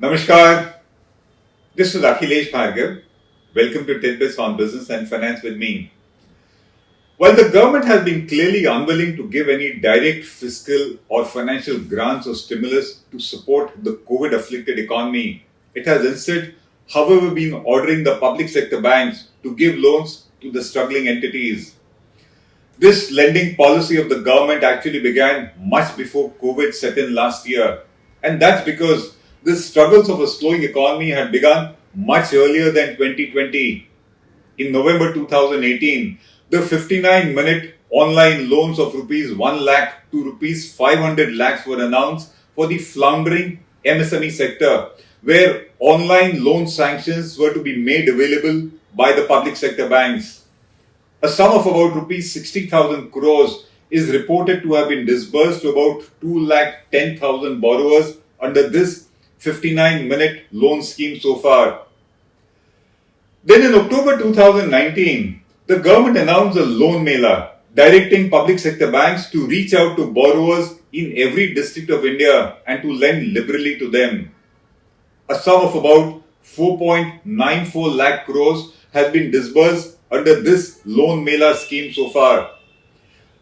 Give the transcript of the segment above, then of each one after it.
Namaskar, this is Akhilesh Bhargava. Welcome to tit-bits on business and finance with me. While the government has been clearly unwilling to give any direct fiscal or financial grants or stimulus to support the COVID-afflicted economy, it has instead, however, been ordering the public sector banks to give loans to the struggling entities. This lending policy of the government actually began much before COVID set in last year, and that's because the struggles of a slowing economy had begun much earlier than 2020. In November 2018, the 59-minute online loans of rupees 1 lakh to rupees 500 lakhs were announced for the floundering MSME sector, where online loan sanctions were to be made available by the public sector banks. A sum of about rupees 60,000 crores is reported to have been disbursed to about 2,10,000 borrowers under this 59-minute loan scheme so far. Then in October 2019, the government announced a Loan Mela, directing public sector banks to reach out to borrowers in every district of India and to lend liberally to them. A sum of about 4.94 lakh crores has been disbursed under this Loan Mela scheme so far.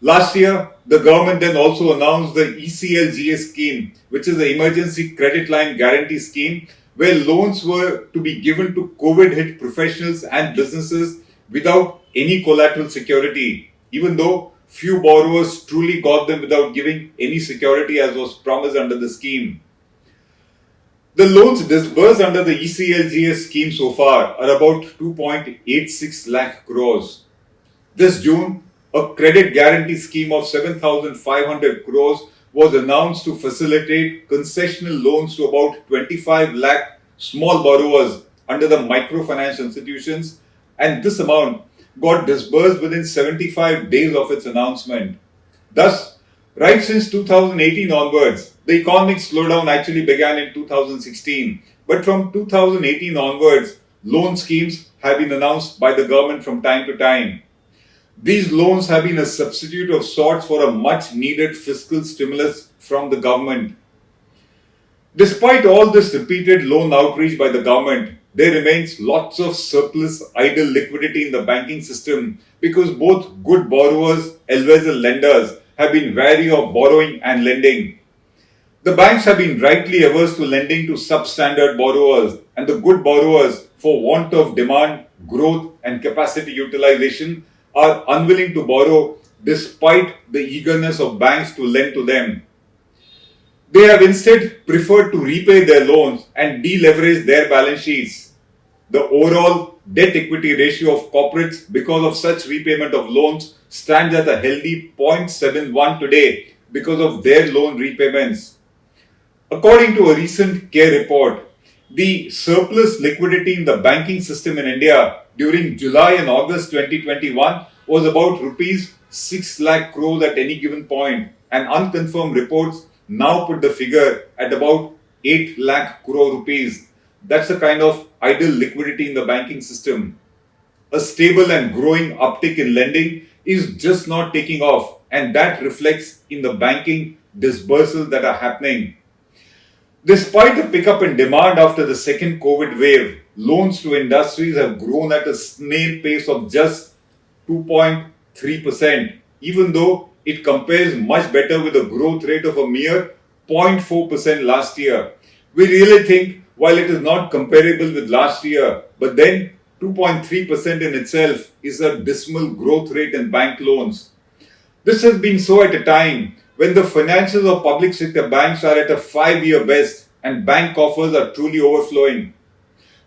Last year, the government then also announced the ECLGS scheme, which is the Emergency Credit Line Guarantee Scheme, where loans were to be given to COVID-hit professionals and businesses without any collateral security, even though few borrowers truly got them without giving any security as was promised under the scheme. The loans disbursed under the ECLGS scheme so far are about 2.86 lakh crores. This June, a credit guarantee scheme of 7,500 crores was announced to facilitate concessional loans to about 25 lakh small borrowers under the microfinance institutions, and this amount got disbursed within 75 days of its announcement. Thus, right since 2018 onwards, the economic slowdown actually began in 2016, but from 2018 onwards, loan schemes have been announced by the government from time to time. These loans have been a substitute of sorts for a much needed fiscal stimulus from the government. Despite all this repeated loan outreach by the government, there remains lots of surplus idle liquidity in the banking system because both good borrowers as well as lenders have been wary of borrowing and lending. The banks have been rightly averse to lending to substandard borrowers, and the good borrowers, for want of demand, growth and capacity utilization, are unwilling to borrow despite the eagerness of banks to lend to them. They have instead preferred to repay their loans and deleverage their balance sheets. The overall debt equity ratio of corporates because of such repayment of loans stands at a healthy 0.71 today because of their loan repayments. According to a recent CARE report, the surplus liquidity in the banking system in India during July and August 2021 was about rupees 6 lakh crores at any given point, and unconfirmed reports now put the figure at about 8 lakh crore rupees. That's the kind of idle liquidity in the banking system. A stable and growing uptick in lending is just not taking off, and that reflects in the banking disbursals that are happening. Despite the pickup in demand after the second COVID wave, loans to industries have grown at a snail pace of just 2.3%, even though it compares much better with a growth rate of a mere 0.4% last year. We really think, while it is not comparable with last year, but then 2.3% in itself is a dismal growth rate in bank loans. This has been so at a time when the finances of public sector banks are at a 5-year best and bank coffers are truly overflowing.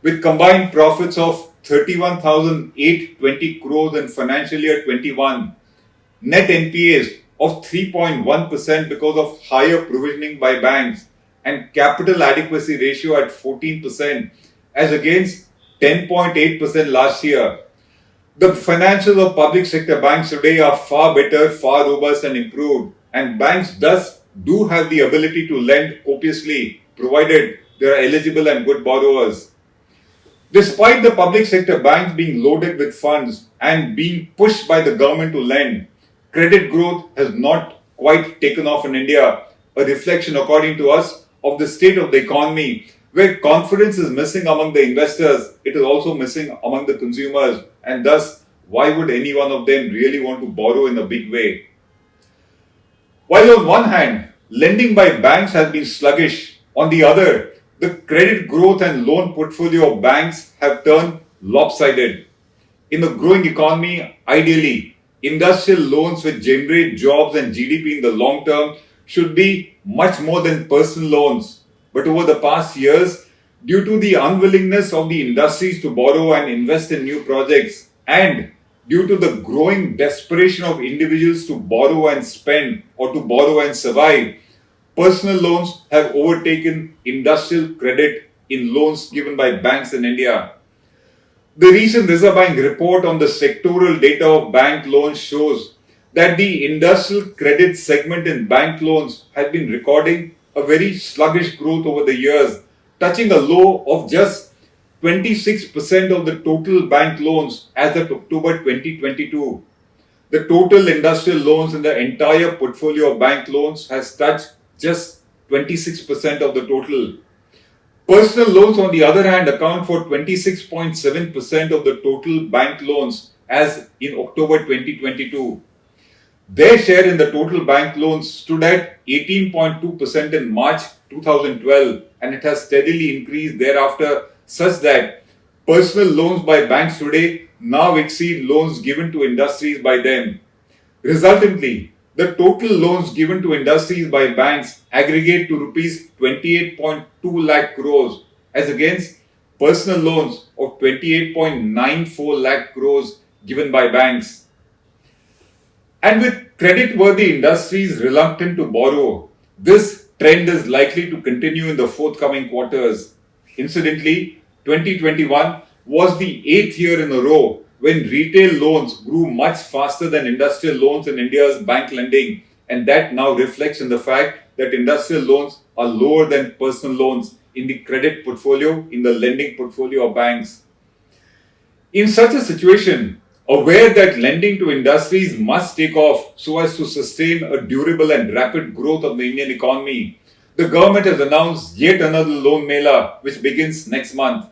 With combined profits of 31,820 crores in financial year 21, net NPAs of 3.1% because of higher provisioning by banks, and capital adequacy ratio at 14% as against 10.8% last year. The finances of public sector banks today are far better, far robust and improved, and banks thus do have the ability to lend copiously provided they are eligible and good borrowers. Despite the public sector banks being loaded with funds and being pushed by the government to lend, credit growth has not quite taken off in India, a reflection, according to us, of the state of the economy, Where confidence is missing among the investors, it is also missing among the consumers, and thus, why would any one of them really want to borrow in a big way? While on one hand, lending by banks has been sluggish, on the other, the credit growth and loan portfolio of banks have turned lopsided. In a growing economy, ideally, industrial loans which generate jobs and GDP in the long term should be much more than personal loans. But over the past years, due to the unwillingness of the industries to borrow and invest in new projects, and due to the growing desperation of individuals to borrow and spend or to borrow and survive, personal loans have overtaken industrial credit in loans given by banks in India. The recent Reserve Bank report on the sectoral data of bank loans shows that the industrial credit segment in bank loans has been recording a very sluggish growth over the years, touching a low of just 26% of the total bank loans as of October 2022. The total industrial loans in the entire portfolio of bank loans has touched just 26% of the total. Personal loans, on the other hand, account for 26.7% of the total bank loans as in October 2022. Their share in the total bank loans stood at 18.2% in March 2012, and it has steadily increased thereafter, such that personal loans by banks today now exceed loans given to industries by them. Resultantly, the total loans given to industries by banks aggregate to rupees 28.2 lakh crores as against personal loans of 28.94 lakh crores given by banks. And with credit-worthy industries reluctant to borrow, this trend is likely to continue in the forthcoming quarters. Incidentally, 2021 was the 8th year in a row when retail loans grew much faster than industrial loans in India's bank lending, and that now reflects in the fact that industrial loans are lower than personal loans in the credit portfolio, in the lending portfolio of banks. In such a situation, aware that lending to industries must take off so as to sustain a durable and rapid growth of the Indian economy, the government has announced yet another Loan Mela which begins next month.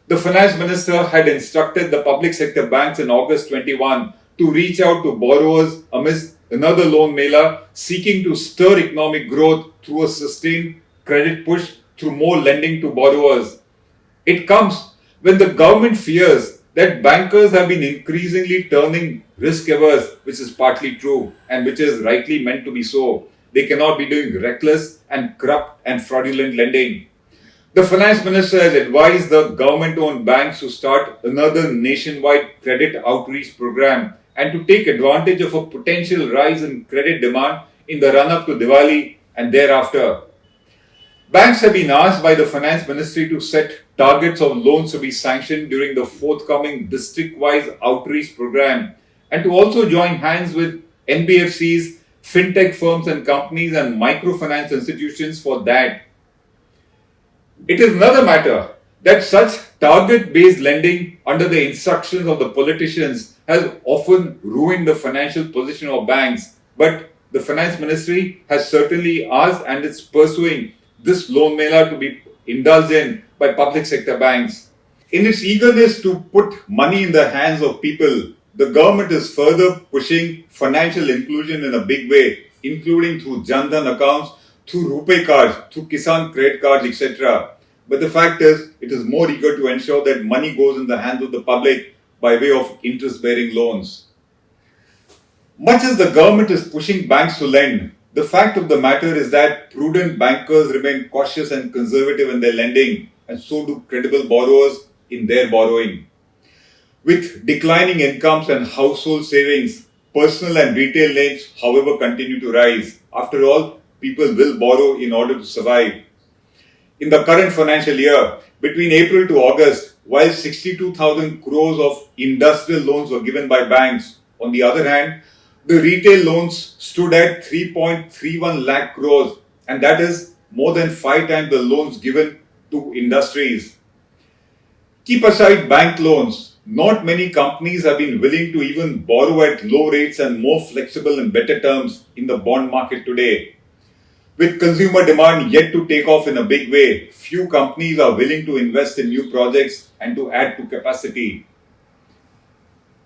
The Finance Minister had instructed the public sector banks in August 21 to reach out to borrowers amidst another Loan Mela seeking to stir economic growth through a sustained credit push through more lending to borrowers. It comes when the government fears that bankers have been increasingly turning risk averse, which is partly true and which is rightly meant to be so. They cannot be doing reckless and corrupt and fraudulent lending. The Finance Minister has advised the government-owned banks to start another nationwide credit outreach program and to take advantage of a potential rise in credit demand in the run-up to Diwali and thereafter. Banks have been asked by the Finance Ministry to set targets of loans to be sanctioned during the forthcoming district-wise outreach program and to also join hands with NBFCs, fintech firms and companies and microfinance institutions for that. It is another matter that such target-based lending under the instructions of the politicians has often ruined the financial position of banks, but the Finance Ministry has certainly asked and is pursuing this Loan Mela to be indulged in by public sector banks. In its eagerness to put money in the hands of people, the government is further pushing financial inclusion in a big way, including through Jan Dhan accounts, through RuPay cards, through Kisan credit cards, etc. But the fact is, it is more eager to ensure that money goes in the hands of the public by way of interest-bearing loans. Much as the government is pushing banks to lend, the fact of the matter is that prudent bankers remain cautious and conservative in their lending, and so do credible borrowers in their borrowing. With declining incomes and household savings, personal and retail loans, however, continue to rise. After all, people will borrow in order to survive. In the current financial year, between April to August, while 62,000 crores of industrial loans were given by banks, on the other hand, the retail loans stood at 3.31 lakh crores, and that is more than 5 times the loans given to industries. Keep aside bank loans, not many companies have been willing to even borrow at low rates and more flexible and better terms in the bond market today. With consumer demand yet to take off in a big way, few companies are willing to invest in new projects and to add to capacity.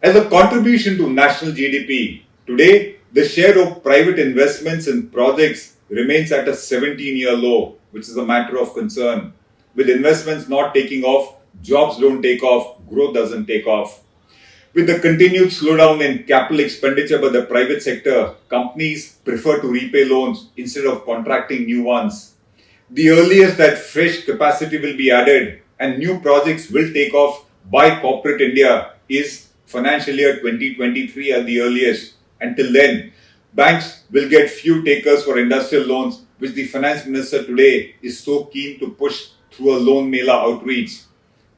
As a contribution to national GDP, today the share of private investments in projects remains at a 17-year low, which is a matter of concern. With investments not taking off, jobs don't take off, growth doesn't take off. With the continued slowdown in capital expenditure by the private sector, companies prefer to repay loans instead of contracting new ones. The earliest that fresh capacity will be added and new projects will take off by corporate India is financial year 2023 at the earliest. Until then, banks will get few takers for industrial loans, which the Finance Minister today is so keen to push through a Loan Mela outreach.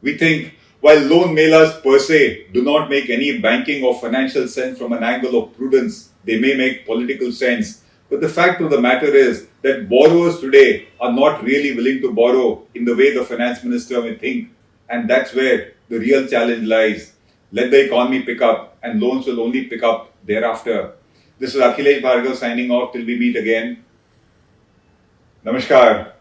We think while Loan Melas per se do not make any banking or financial sense from an angle of prudence, they may make political sense. But the fact of the matter is that borrowers today are not really willing to borrow in the way the Finance Minister may think. And that's where the real challenge lies. Let the economy pick up and loans will only pick up thereafter. This is Akhilesh Bhargava signing off till we meet again. Namaskar.